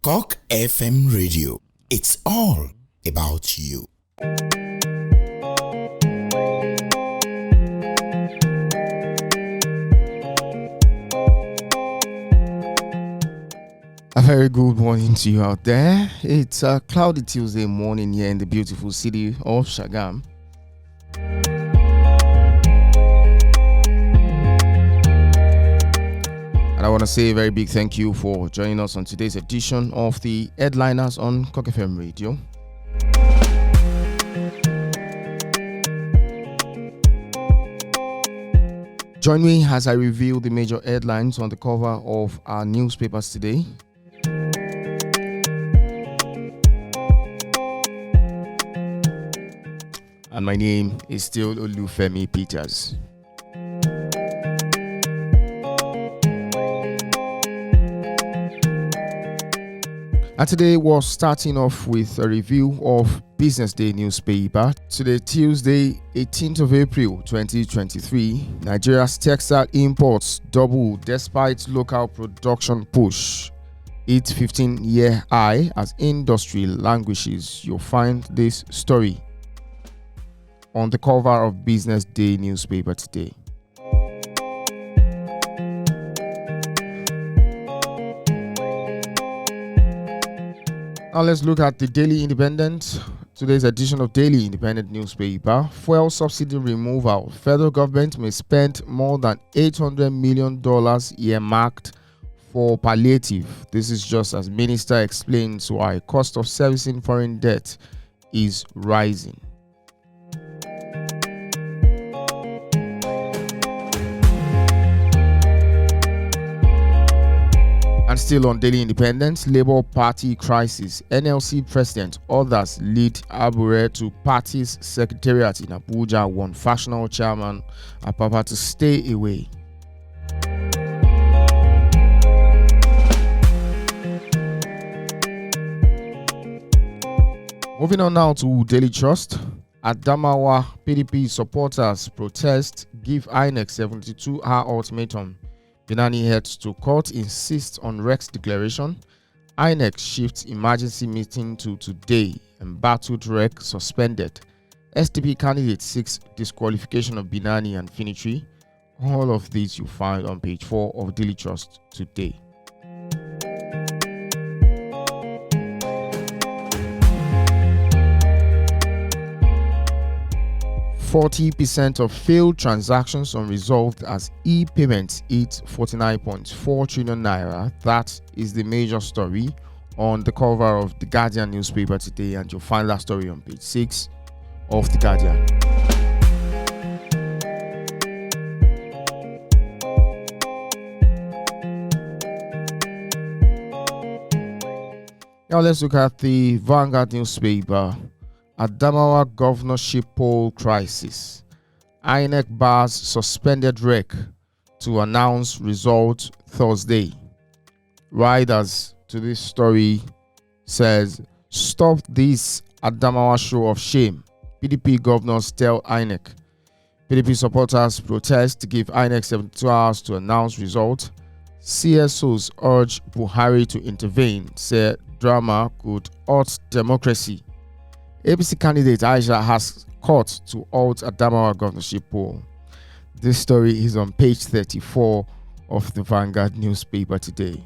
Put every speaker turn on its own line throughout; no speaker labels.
CockFM Radio. It's all about you.
A very good morning to you out there. It's a cloudy Tuesday morning here in the beautiful city of Shagam. And I want to say a very big thank you for joining us on today's edition of the Headliners on CockFM Radio. Join me as I reveal the major headlines on the cover of our newspapers today. And my name is still Olufemi Peters. And today we're starting off with a review of Business Day newspaper. Today, Tuesday, 18th of April 2023, Nigeria's textile imports doubled despite local production push. Its 15-year high as industry languishes. You'll find this story on the cover of Business Day newspaper today. Now let's look at the Daily Independent. Today's edition of Daily Independent newspaper. Fuel subsidy removal. Federal government may spend more than $800 million earmarked for palliative. This is just as Minister explains why cost of servicing foreign debt is rising. And still on Daily Independence, Labour Party crisis. NLC president, others lead Abure to party's secretariat in Abuja, one factional chairman Apapa to stay away. Moving on now to Daily Trust. Adamawa PDP supporters protest, give INEC 72-hour ultimatum. Binani heads to court, insists on Rex declaration. INEC shifts emergency meeting to today. Embattled Rex suspended. SDP candidate seeks disqualification of Binani and Finitri. All of these you find on page 4 of Daily Trust today. %40 of failed transactions unresolved as e-payments hit 49.4 trillion naira. That is the major story on the cover of the Guardian newspaper today, and you'll find that story on page 6 of the Guardian. Now let's look at the Vanguard newspaper. Adamawa governorship poll crisis. INEC bars suspended REC to announce result Thursday. Riders to this story says, stop this Adamawa show of shame. PDP governors tell INEC. PDP supporters protest to give INEC 72 hours to announce result. CSOs urge Buhari to intervene, said drama could hurt democracy. APC candidate Aisha has caught to halt Adamawa governorship poll. This story is on page 34 of the Vanguard newspaper today.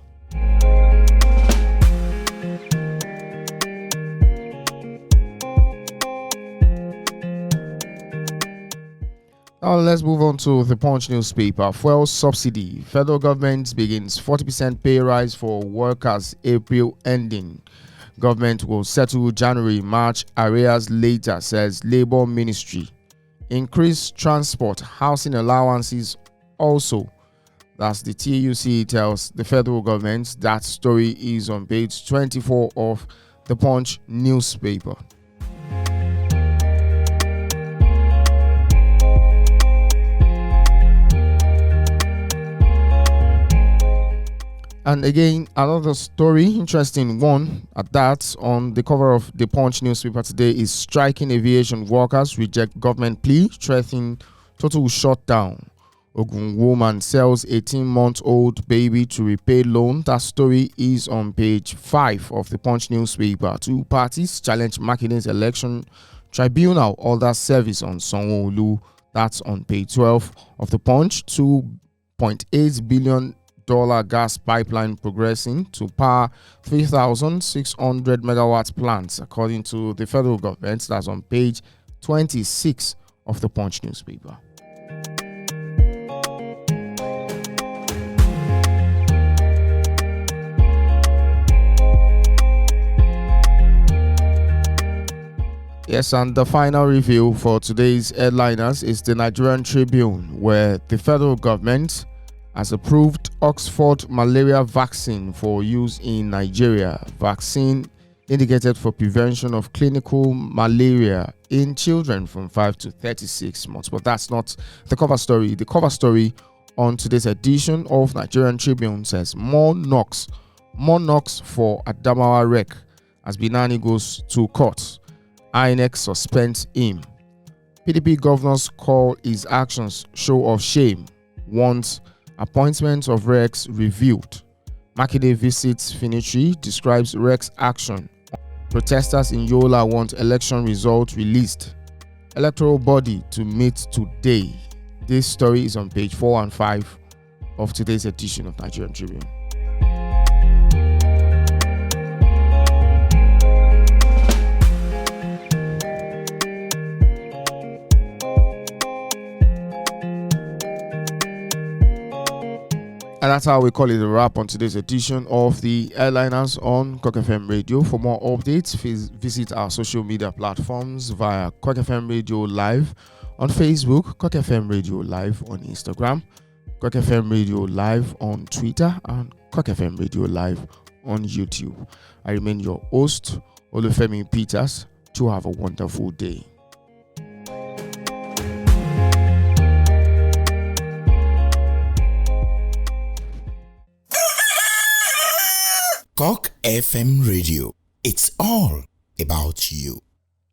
Now let's move on to the Punch newspaper. Fuel subsidy. Federal government begins 40% pay rise for workers April ending. Government will settle January-March arrears later, says Labour Ministry. Increase transport, housing allowances also. That's the TUC tells the federal government. That story is on page 24 of the Punch newspaper. And again, another story, interesting one at that, on the cover of the Punch newspaper today is striking aviation workers reject government plea, threatening total shutdown Ogun woman sells 18-month-old baby to repay loan. That story is on page 5 of the Punch newspaper. Two parties challenge Makine's election tribunal order service on Sanwo-Olu. That's on page 12 of the Punch. $2.8 billion gas pipeline progressing to power 3,600 megawatt plants, according to the federal government. That's on page 26 of the Punch newspaper. Yes, and the final review for today's headliners is the Nigerian Tribune, where the federal government has approved Oxford malaria vaccine for use in Nigeria. Vaccine indicated for prevention of clinical malaria in children from 5 to 36 months. But that's not the cover story. The cover story on today's edition of Nigerian Tribune says more knocks for Adamawa wreck as Binani goes to court. INEC suspends him. PDP governors call his actions show of shame. Wants appointment of Rex reviewed. Makinde visits Finitri, describes Rex action. Protesters in Yola want election results released. Electoral body to meet today. This story is on page 4 and 5 of today's edition of Nigerian Tribune. And that's how we call it a wrap on today's edition of the Airliners on CockFM Radio. For more updates, visit our social media platforms via CockFM Radio Live on Facebook, CockFM Radio Live on Instagram, CockFM Radio Live on Twitter, and CockFM Radio Live on YouTube. I remain your host, Olufemi Peters. To have a wonderful day.
CockFM Radio. It's all about you.